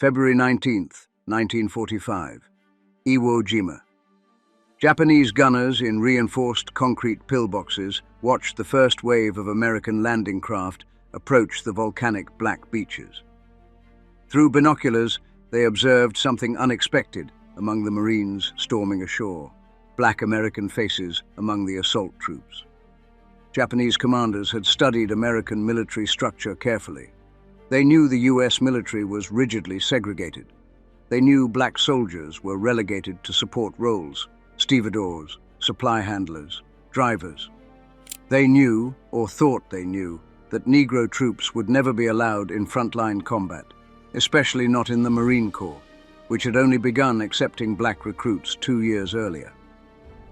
February 19, 1945. Iwo Jima. Japanese gunners in reinforced concrete pillboxes watched the first wave of American landing craft approach the volcanic black beaches. Through binoculars, they observed something unexpected among the Marines storming ashore: black American faces among the assault troops. Japanese commanders had studied American military structure carefully. They knew the US military was rigidly segregated. They knew black soldiers were relegated to support roles: stevedores, supply handlers, drivers. They knew, or thought they knew, that Negro troops would never be allowed in frontline combat, especially not in the Marine Corps, which had only begun accepting black recruits 2 years earlier.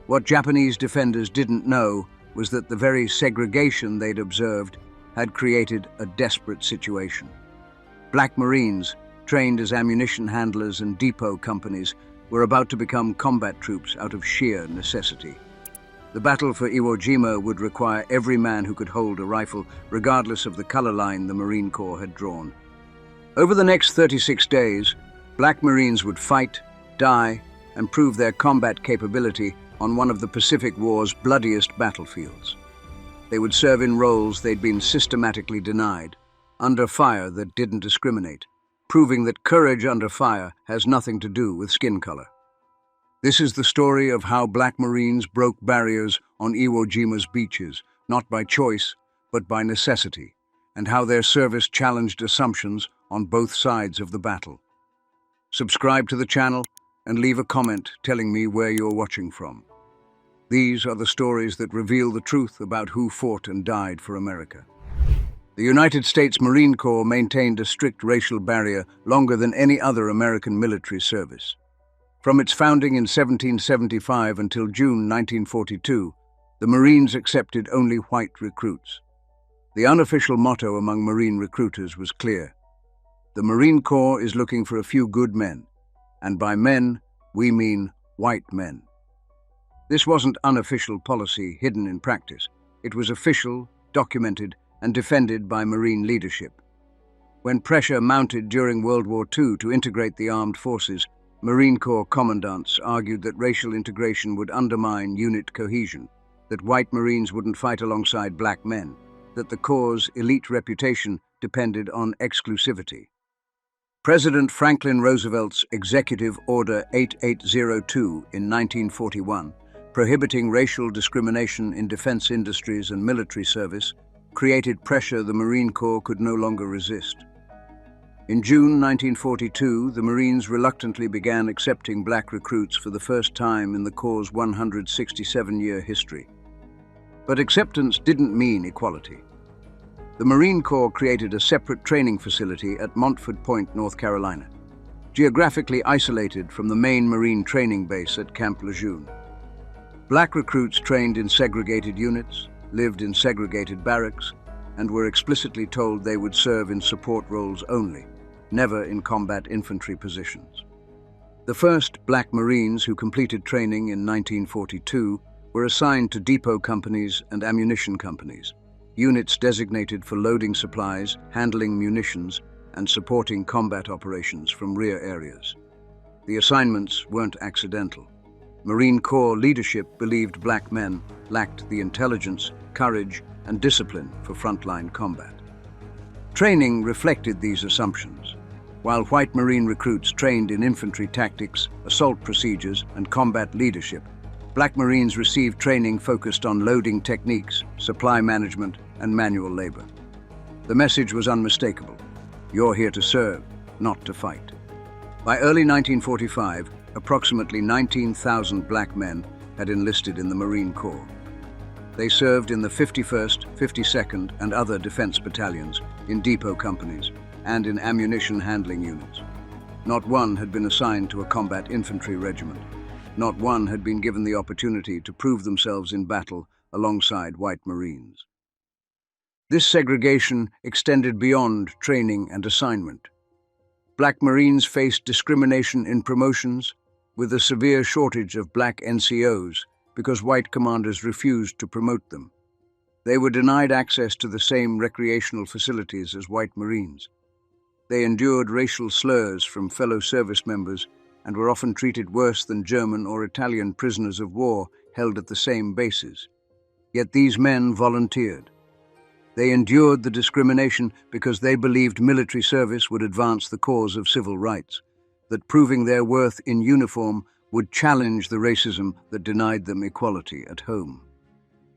What Japanese defenders didn't know was that the very segregation they'd observed had created a desperate situation. Black Marines, trained as ammunition handlers and depot companies, were about to become combat troops out of sheer necessity. The battle for Iwo Jima would require every man who could hold a rifle, regardless of the color line the Marine Corps had drawn. Over the next 36 days, Black Marines would fight, die, and prove their combat capability on one of the Pacific War's bloodiest battlefields. They would serve in roles they'd been systematically denied, under fire that didn't discriminate, proving that courage under fire has nothing to do with skin color. This is the story of how Black Marines broke barriers on Iwo Jima's beaches, not by choice, but by necessity, and how their service challenged assumptions on both sides of the battle. Subscribe to the channel and leave a comment telling me where you're watching from. These are the stories that reveal the truth about who fought and died for America. The United States Marine Corps maintained a strict racial barrier longer than any other American military service. From its founding in 1775 until June 1942, the Marines accepted only white recruits. The unofficial motto among Marine recruiters was clear: the Marine Corps is looking for a few good men, and by men, we mean white men. This wasn't unofficial policy hidden in practice. It was official, documented, and defended by Marine leadership. When pressure mounted during World War II to integrate the armed forces, Marine Corps commandants argued that racial integration would undermine unit cohesion, that white Marines wouldn't fight alongside black men, that the Corps' elite reputation depended on exclusivity. President Franklin Roosevelt's Executive Order 8802 in 1941, prohibiting racial discrimination in defense industries and military service, created pressure the Marine Corps could no longer resist. In June 1942, the Marines reluctantly began accepting black recruits for the first time in the Corps' 167-year history. But acceptance didn't mean equality. The Marine Corps created a separate training facility at Montford Point, North Carolina, geographically isolated from the main Marine training base at Camp Lejeune. Black recruits trained in segregated units, lived in segregated barracks, and were explicitly told they would serve in support roles only, never in combat infantry positions. The first Black Marines who completed training in 1942 were assigned to depot companies and ammunition companies, units designated for loading supplies, handling munitions, and supporting combat operations from rear areas. The assignments weren't accidental. Marine Corps leadership believed black men lacked the intelligence, courage, and discipline for frontline combat. Training reflected these assumptions. While white Marine recruits trained in infantry tactics, assault procedures, and combat leadership, Black Marines received training focused on loading techniques, supply management, and manual labor. The message was unmistakable: you're here to serve, not to fight. By early 1945, approximately 19,000 black men had enlisted in the Marine Corps. They served in the 51st, 52nd, and other defense battalions, in depot companies, and in ammunition handling units. Not one had been assigned to a combat infantry regiment. Not one had been given the opportunity to prove themselves in battle alongside white Marines. This segregation extended beyond training and assignment. Black Marines faced discrimination in promotions, with a severe shortage of black NCOs because white commanders refused to promote them. They were denied access to the same recreational facilities as white Marines. They endured racial slurs from fellow service members and were often treated worse than German or Italian prisoners of war held at the same bases. Yet these men volunteered. They endured the discrimination because they believed military service would advance the cause of civil rights, that proving their worth in uniform would challenge the racism that denied them equality at home.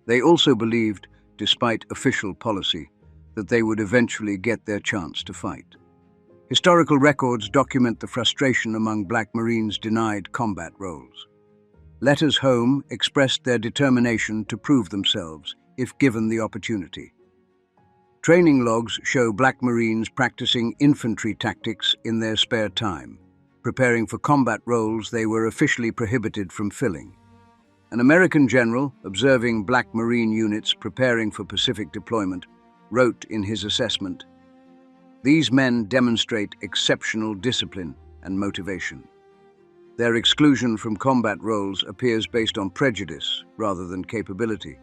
They also believed, despite official policy, that they would eventually get their chance to fight. Historical records document the frustration among Black Marines denied combat roles. Letters home expressed their determination to prove themselves if given the opportunity. Training logs show Black Marines practicing infantry tactics in their spare time, preparing for combat roles they were officially prohibited from filling. An American general, observing Black Marine units preparing for Pacific deployment, wrote in his assessment, "These men demonstrate exceptional discipline and motivation. Their exclusion from combat roles appears based on prejudice rather than capability.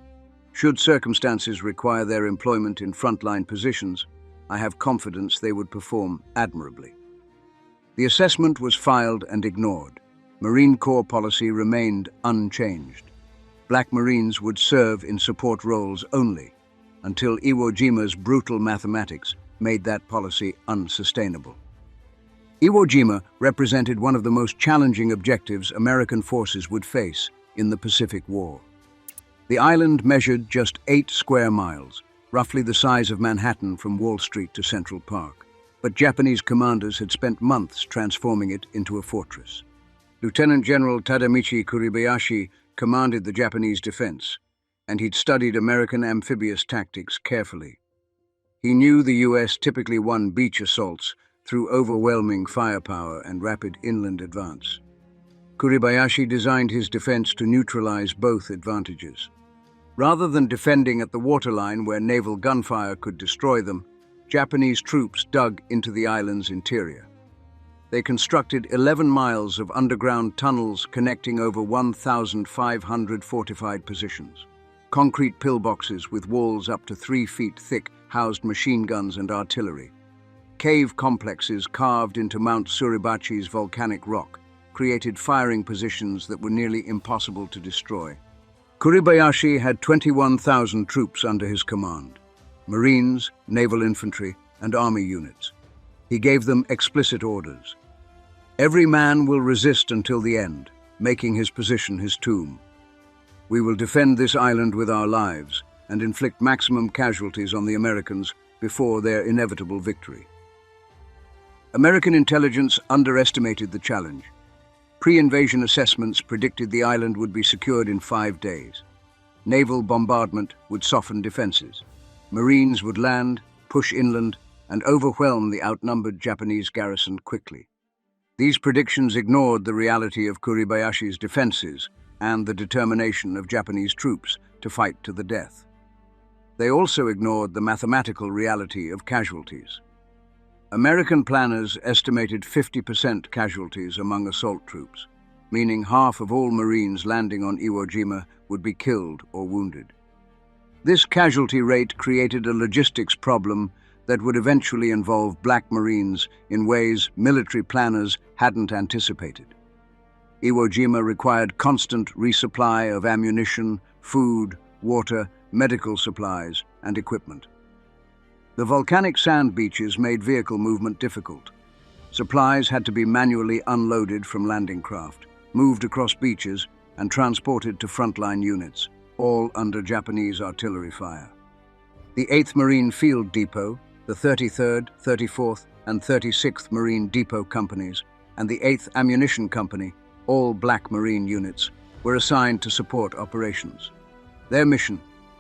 Should circumstances require their employment in frontline positions, I have confidence they would perform admirably." The assessment was filed and ignored. Marine Corps policy remained unchanged. Black Marines would serve in support roles only, until Iwo Jima's brutal mathematics made that policy unsustainable. Iwo Jima represented one of the most challenging objectives American forces would face in the Pacific War. The island measured just 8 square miles, roughly the size of Manhattan from Wall Street to Central Park. But Japanese commanders had spent months transforming it into a fortress. Lieutenant General Tadamichi Kuribayashi commanded the Japanese defense, and he'd studied American amphibious tactics carefully. He knew the U.S. typically won beach assaults through overwhelming firepower and rapid inland advance. Kuribayashi designed his defense to neutralize both advantages. Rather than defending at the waterline where naval gunfire could destroy them, Japanese troops dug into the island's interior. They constructed 11 miles of underground tunnels connecting over 1,500 fortified positions. Concrete pillboxes with walls up to 3 feet thick housed machine guns and artillery. Cave complexes carved into Mount Suribachi's volcanic rock created firing positions that were nearly impossible to destroy. Kuribayashi had 21,000 troops under his command: Marines, naval infantry, and army units. He gave them explicit orders. "Every man will resist until the end, making his position his tomb. We will defend this island with our lives and inflict maximum casualties on the Americans before their inevitable victory." American intelligence underestimated the challenge. Pre-invasion assessments predicted the island would be secured in 5 days. Naval bombardment would soften defenses. Marines would land, push inland, and overwhelm the outnumbered Japanese garrison quickly. These predictions ignored the reality of Kuribayashi's defenses and the determination of Japanese troops to fight to the death. They also ignored the mathematical reality of casualties. American planners estimated 50% casualties among assault troops, meaning half of all Marines landing on Iwo Jima would be killed or wounded. This casualty rate created a logistics problem that would eventually involve Black Marines in ways military planners hadn't anticipated. Iwo Jima required constant resupply of ammunition, food, water, medical supplies, and equipment. The volcanic sand beaches made vehicle movement difficult. Supplies had to be manually unloaded from landing craft, moved across beaches, and transported to frontline units, all under Japanese artillery fire. The 8th Marine Field Depot, the 33rd, 34th, and 36th Marine Depot Companies, and the 8th Ammunition Company, all Black Marine units, were assigned to support operations. Their mission: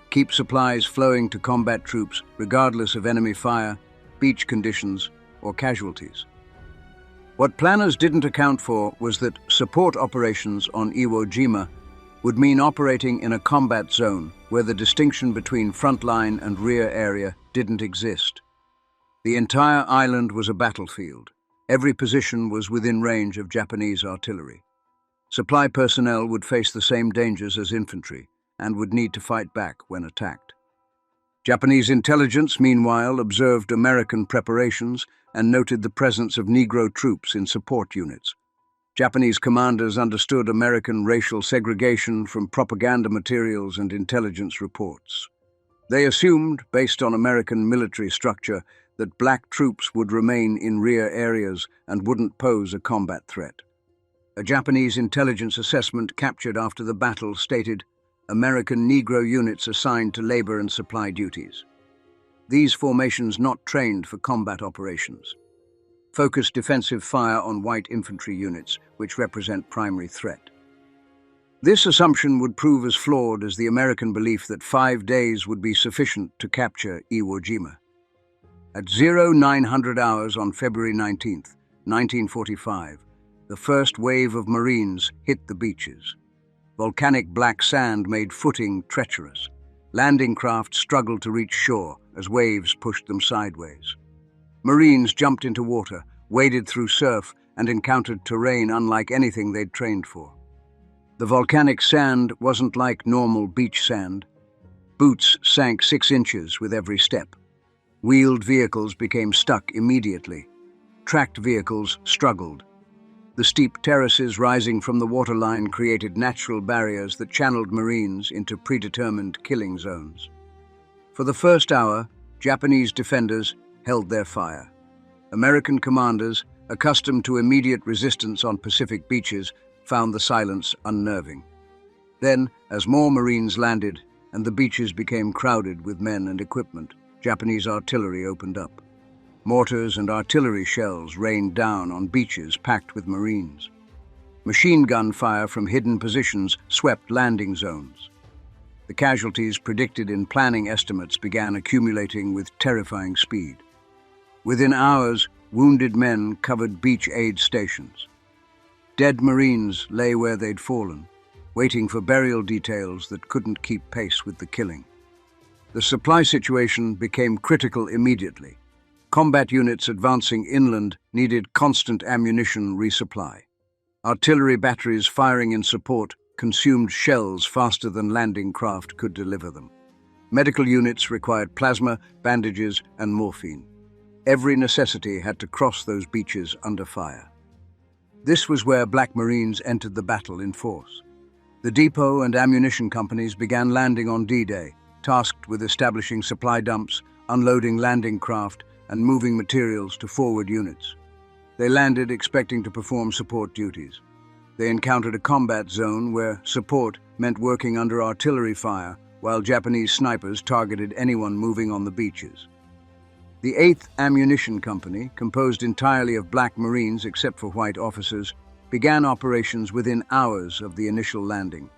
keep supplies flowing to combat troops regardless of enemy fire, beach conditions, or casualties. What planners didn't account for was that support operations on Iwo Jima would mean operating in a combat zone where the distinction between frontline and rear area didn't exist. The entire island was a battlefield. Every position was within range of Japanese artillery. Supply personnel would face the same dangers as infantry and would need to fight back when attacked. Japanese intelligence, meanwhile, observed American preparations and noted the presence of Negro troops in support units. Japanese commanders understood American racial segregation from propaganda materials and intelligence reports. They assumed, based on American military structure, that black troops would remain in rear areas and wouldn't pose a combat threat. A Japanese intelligence assessment captured after the battle stated, "American Negro units assigned to labor and supply duties. These formations not trained for combat operations. Focused defensive fire on white infantry units, which represent primary threat." This assumption would prove as flawed as the American belief that 5 days would be sufficient to capture Iwo Jima. At 0900 hours on February 19, 1945, the first wave of Marines hit the beaches. Volcanic black sand made footing treacherous. Landing craft struggled to reach shore as waves pushed them sideways. Marines jumped into water, waded through surf, and encountered terrain unlike anything they'd trained for. The volcanic sand wasn't like normal beach sand. Boots sank 6 inches with every step. Wheeled vehicles became stuck immediately. Tracked vehicles struggled. The steep terraces rising from the waterline created natural barriers that channeled Marines into predetermined killing zones. For the first hour, Japanese defenders held their fire. American commanders, accustomed to immediate resistance on Pacific beaches, found the silence unnerving. Then, as more Marines landed and the beaches became crowded with men and equipment, Japanese artillery opened up. Mortars and artillery shells rained down on beaches packed with Marines. Machine gun fire from hidden positions swept landing zones. The casualties predicted in planning estimates began accumulating with terrifying speed. Within hours, wounded men covered beach aid stations. Dead Marines lay where they'd fallen, waiting for burial details that couldn't keep pace with the killing. The supply situation became critical immediately. Combat units advancing inland needed constant ammunition resupply. Artillery batteries firing in support consumed shells faster than landing craft could deliver them. Medical units required plasma, bandages, and morphine. Every necessity had to cross those beaches under fire. This was where Black Marines entered the battle in force. The depot and ammunition companies began landing on D-Day, tasked with establishing supply dumps, unloading landing craft, and moving materials to forward units. They landed expecting to perform support duties. They encountered a combat zone where support meant working under artillery fire, while Japanese snipers targeted anyone moving on the beaches. The 8th Ammunition Company, composed entirely of Black Marines except for white officers, began operations within hours of the initial landing.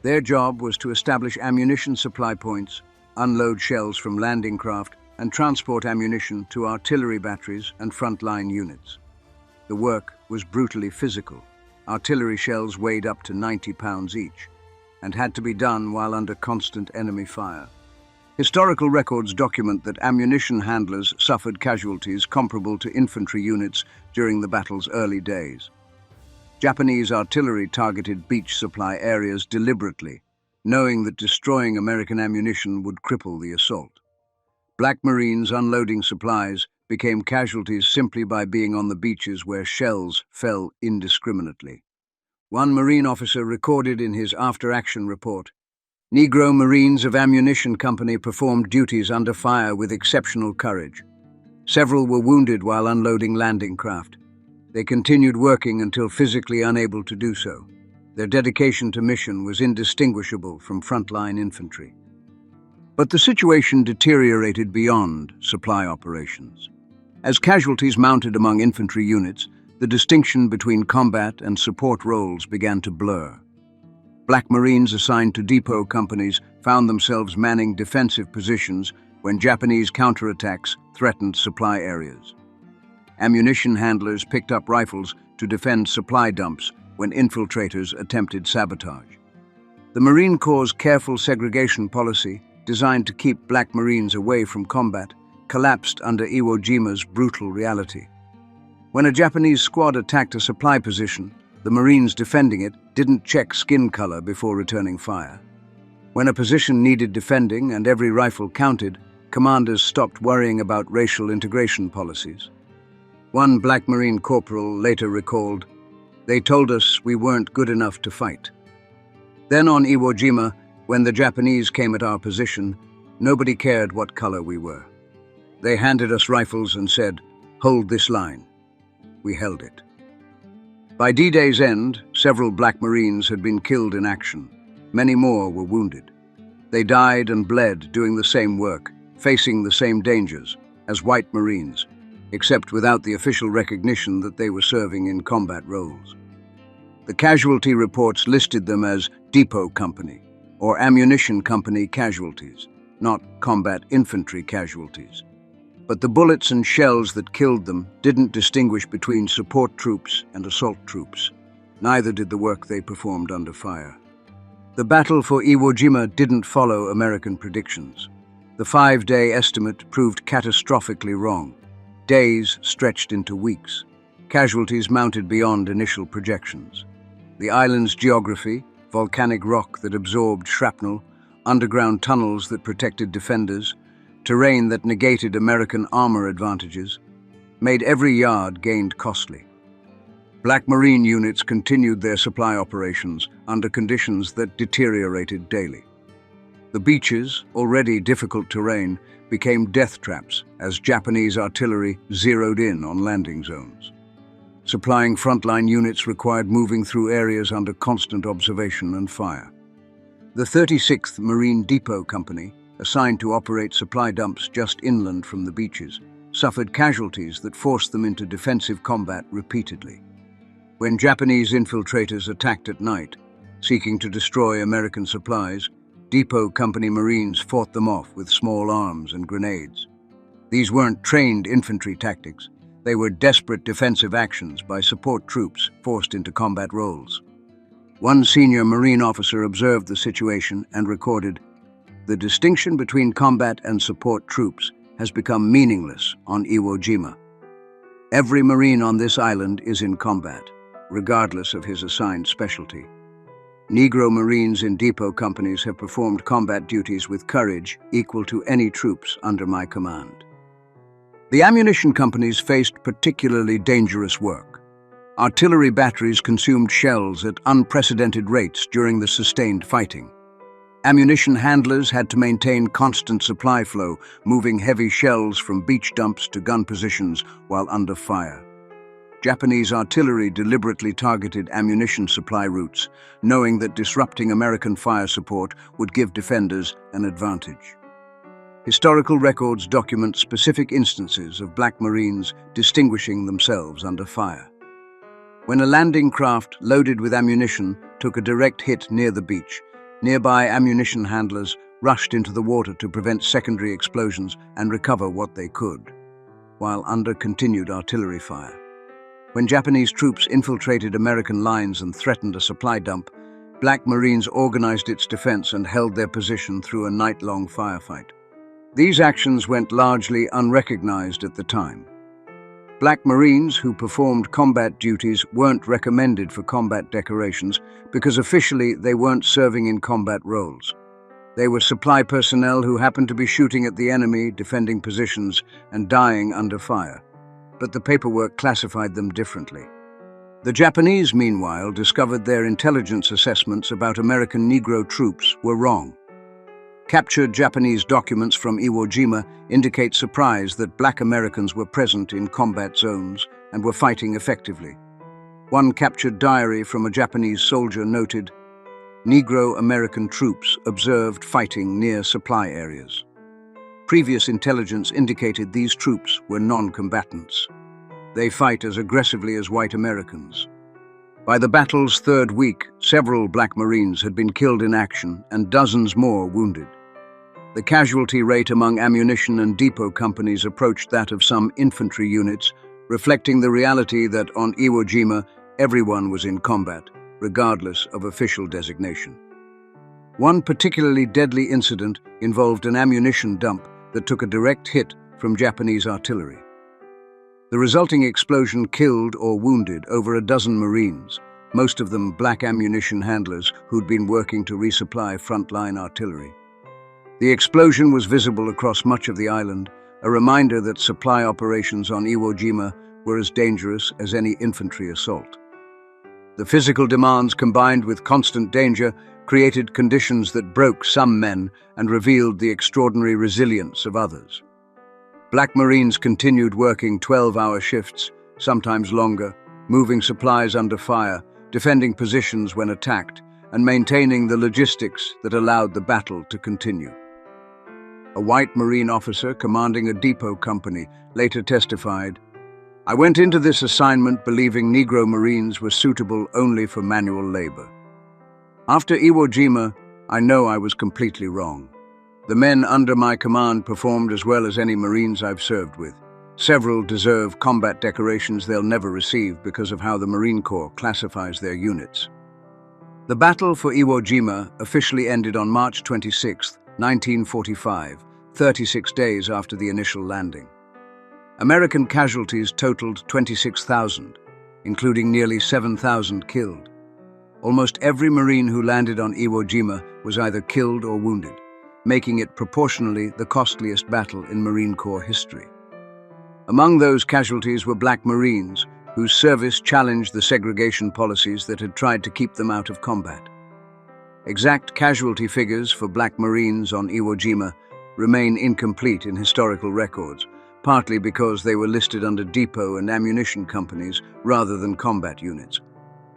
Their job was to establish ammunition supply points, unload shells from landing craft, and transport ammunition to artillery batteries and frontline units. The work was brutally physical. Artillery shells weighed up to 90 pounds each, and had to be done while under constant enemy fire. Historical records document that ammunition handlers suffered casualties comparable to infantry units during the battle's early days. Japanese artillery targeted beach supply areas deliberately, knowing that destroying American ammunition would cripple the assault. Black Marines unloading supplies became casualties simply by being on the beaches where shells fell indiscriminately. One Marine officer recorded in his after-action report, "Negro Marines of Ammunition Company performed duties under fire with exceptional courage. Several were wounded while unloading landing craft. They continued working until physically unable to do so. Their dedication to mission was indistinguishable from frontline infantry." But the situation deteriorated beyond supply operations. As casualties mounted among infantry units, the distinction between combat and support roles began to blur. Black Marines assigned to depot companies found themselves manning defensive positions when Japanese counterattacks threatened supply areas. Ammunition handlers picked up rifles to defend supply dumps when infiltrators attempted sabotage. The Marine Corps' careful segregation policy, designed to keep Black Marines away from combat, collapsed under Iwo Jima's brutal reality. When a Japanese squad attacked a supply position, the Marines defending it didn't check skin color before returning fire. When a position needed defending and every rifle counted, commanders stopped worrying about racial integration policies. One Black Marine corporal later recalled, "They told us we weren't good enough to fight." Then on Iwo Jima, when the Japanese came at our position, nobody cared what color we were. They handed us rifles and said, "Hold this line." We held it. By D-Day's end, several Black Marines had been killed in action. Many more were wounded. They died and bled doing the same work, facing the same dangers as white Marines, except without the official recognition that they were serving in combat roles. The casualty reports listed them as Depot Company or Ammunition Company casualties, not combat infantry casualties. But the bullets and shells that killed them didn't distinguish between support troops and assault troops. Neither did the work they performed under fire. The battle for Iwo Jima didn't follow American predictions. The 5-day estimate proved catastrophically wrong. Days stretched into weeks. Casualties mounted beyond initial projections. The island's geography, volcanic rock that absorbed shrapnel, underground tunnels that protected defenders, terrain that negated American armor advantages, made every yard gained costly. Black Marine units continued their supply operations under conditions that deteriorated daily. The beaches, already difficult terrain, became death traps as Japanese artillery zeroed in on landing zones. Supplying frontline units required moving through areas under constant observation and fire. The 36th Marine Depot Company, assigned to operate supply dumps just inland from the beaches, suffered casualties that forced them into defensive combat repeatedly. When Japanese infiltrators attacked at night, seeking to destroy American supplies, Depot Company Marines fought them off with small arms and grenades. These weren't trained infantry tactics. They were desperate defensive actions by support troops forced into combat roles. One senior Marine officer observed the situation and recorded, "The distinction between combat and support troops has become meaningless on Iwo Jima. Every Marine on this island is in combat, regardless of his assigned specialty. Negro Marines in depot companies have performed combat duties with courage equal to any troops under my command." The ammunition companies faced particularly dangerous work. Artillery batteries consumed shells at unprecedented rates during the sustained fighting. Ammunition handlers had to maintain constant supply flow, moving heavy shells from beach dumps to gun positions while under fire. Japanese artillery deliberately targeted ammunition supply routes, knowing that disrupting American fire support would give defenders an advantage. Historical records document specific instances of Black Marines distinguishing themselves under fire. When a landing craft loaded with ammunition took a direct hit near the beach, nearby ammunition handlers rushed into the water to prevent secondary explosions and recover what they could, while under continued artillery fire. When Japanese troops infiltrated American lines and threatened a supply dump, Black Marines organized its defense and held their position through a night-long firefight. These actions went largely unrecognized at the time. Black Marines who performed combat duties weren't recommended for combat decorations because officially they weren't serving in combat roles. They were supply personnel who happened to be shooting at the enemy, defending positions, and dying under fire. But the paperwork classified them differently. The Japanese, meanwhile, discovered their intelligence assessments about American Negro troops were wrong. Captured Japanese documents from Iwo Jima indicate surprise that Black Americans were present in combat zones and were fighting effectively. One captured diary from a Japanese soldier noted, "Negro American troops observed fighting near supply areas." Previous intelligence indicated these troops were non-combatants. They fight as aggressively as white Americans. By the battle's third week, several Black Marines had been killed in action and dozens more wounded. The casualty rate among ammunition and depot companies approached that of some infantry units, reflecting the reality that on Iwo Jima, everyone was in combat, regardless of official designation. One particularly deadly incident involved an ammunition dump that took a direct hit from Japanese artillery. The resulting explosion killed or wounded over a dozen Marines, most of them black ammunition handlers who'd been working to resupply frontline artillery. The explosion was visible across much of the island, a reminder that supply operations on Iwo Jima were as dangerous as any infantry assault. The physical demands combined with constant danger created conditions that broke some men and revealed the extraordinary resilience of others. Black Marines continued working 12-hour shifts, sometimes longer, moving supplies under fire, defending positions when attacked, and maintaining the logistics that allowed the battle to continue. A white Marine officer commanding a depot company later testified, "I went into this assignment believing Negro Marines were suitable only for manual labor. After Iwo Jima, I know I was completely wrong. The men under my command performed as well as any Marines I've served with. Several deserve combat decorations they'll never receive because of how the Marine Corps classifies their units." The battle for Iwo Jima officially ended on March 26, 1945, 36 days after the initial landing. American casualties totaled 26,000, including nearly 7,000 killed. Almost every Marine who landed on Iwo Jima was either killed or wounded, making it proportionally the costliest battle in Marine Corps history. Among those casualties were Black Marines, whose service challenged the segregation policies that had tried to keep them out of combat. Exact casualty figures for Black Marines on Iwo Jima remain incomplete in historical records, partly because they were listed under depot and ammunition companies rather than combat units.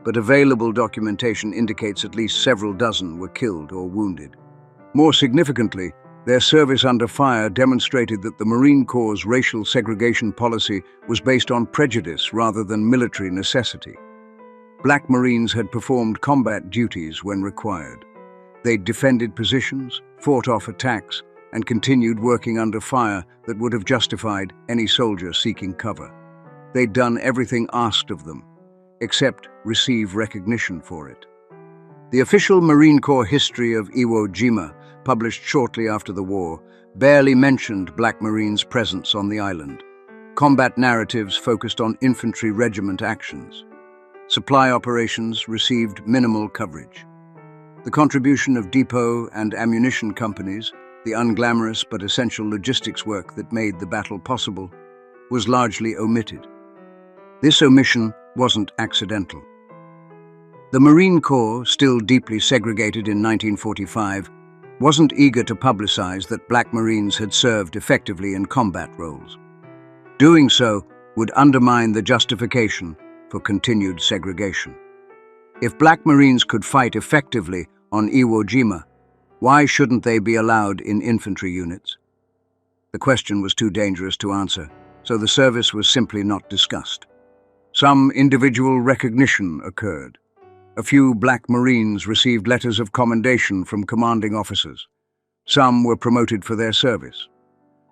But available documentation indicates at least several dozen were killed or wounded. More significantly, their service under fire demonstrated that the Marine Corps' racial segregation policy was based on prejudice rather than military necessity. Black Marines had performed combat duties when required. They'd defended positions, fought off attacks, and continued working under fire that would have justified any soldier seeking cover. They'd done everything asked of them, except receive recognition for it. The official Marine Corps history of Iwo Jima, published shortly after the war, barely mentioned Black Marines' presence on the island. Combat narratives focused on infantry regiment actions. Supply operations received minimal coverage. The contribution of depot and ammunition companies, the unglamorous but essential logistics work that made the battle possible, was largely omitted. This omission wasn't accidental. The Marine Corps, still deeply segregated in 1945, wasn't eager to publicize that Black Marines had served effectively in combat roles. Doing so would undermine the justification for continued segregation. If Black Marines could fight effectively on Iwo Jima, why shouldn't they be allowed in infantry units? The question was too dangerous to answer, so the service was simply not discussed. Some individual recognition occurred. A few Black Marines received letters of commendation from commanding officers. Some were promoted for their service.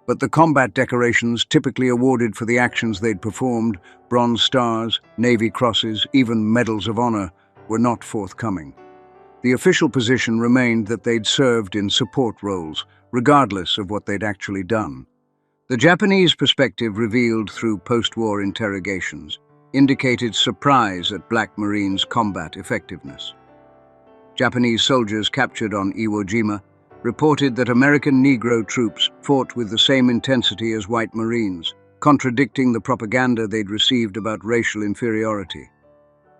But the combat decorations typically awarded for the actions they'd performed, Bronze Stars, Navy Crosses, even Medals of Honor, were not forthcoming. The official position remained that they'd served in support roles, regardless of what they'd actually done. The Japanese perspective revealed through post-war interrogations indicated surprise at Black Marines' combat effectiveness. Japanese soldiers captured on Iwo Jima reported that American Negro troops fought with the same intensity as white Marines, contradicting the propaganda they'd received about racial inferiority.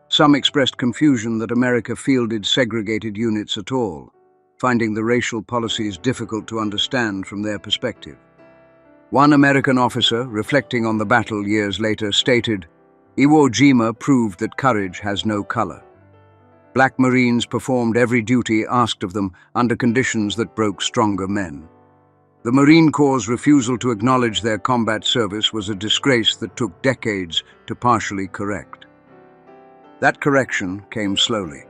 Some expressed confusion that America fielded segregated units at all, finding the racial policies difficult to understand from their perspective. One American officer, reflecting on the battle years later, stated, "Iwo Jima proved that courage has no color. Black Marines performed every duty asked of them under conditions that broke stronger men. The Marine Corps' refusal to acknowledge their combat service was a disgrace that took decades to partially correct." That correction came slowly.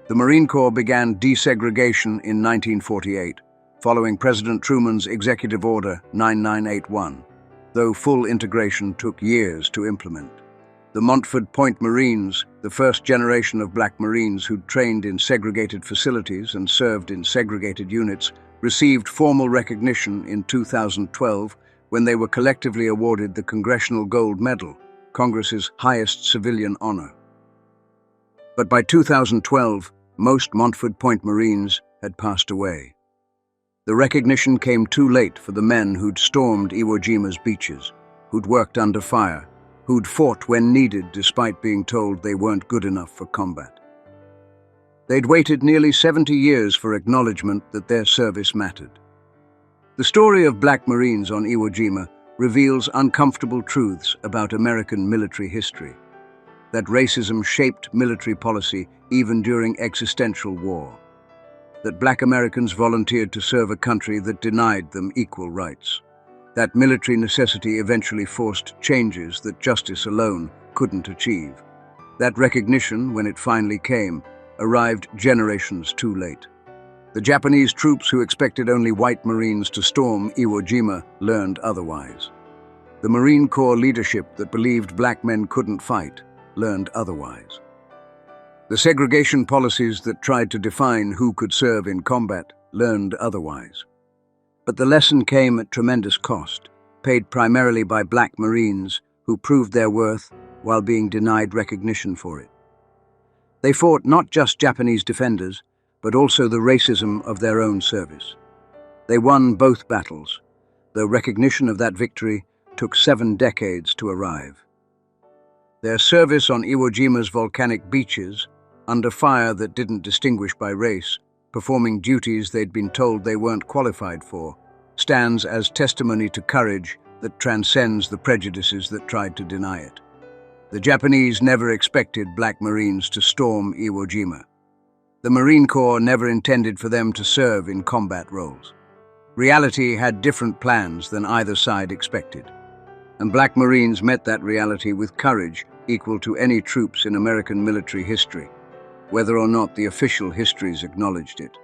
The Marine Corps began desegregation in 1948, following President Truman's Executive Order 9981, though full integration took years to implement. The Montford Point Marines, the first generation of Black Marines who'd trained in segregated facilities and served in segregated units, received formal recognition in 2012 when they were collectively awarded the Congressional Gold Medal, Congress's highest civilian honor. But by 2012, most Montford Point Marines had passed away. The recognition came too late for the men who'd stormed Iwo Jima's beaches, who'd worked under fire, who'd fought when needed despite being told they weren't good enough for combat. They'd waited nearly 70 years for acknowledgement that their service mattered. The story of Black Marines on Iwo Jima reveals uncomfortable truths about American military history. That racism shaped military policy even during existential war. That Black Americans volunteered to serve a country that denied them equal rights. That military necessity eventually forced changes that justice alone couldn't achieve. That recognition, when it finally came, arrived generations too late. The Japanese troops who expected only white Marines to storm Iwo Jima learned otherwise. The Marine Corps leadership that believed black men couldn't fight learned otherwise. The segregation policies that tried to define who could serve in combat learned otherwise. But the lesson came at tremendous cost, paid primarily by Black Marines who proved their worth while being denied recognition for it. They fought not just Japanese defenders, but also the racism of their own service. They won both battles, though recognition of that victory took 7 decades to arrive. Their service on Iwo Jima's volcanic beaches, under fire that didn't distinguish by race, performing duties they'd been told they weren't qualified for, stands as testimony to courage that transcends the prejudices that tried to deny it. The Japanese never expected Black Marines to storm Iwo Jima. The Marine Corps never intended for them to serve in combat roles. Reality had different plans than either side expected, and Black Marines met that reality with courage equal to any troops in American military history, whether or not the official histories acknowledged it.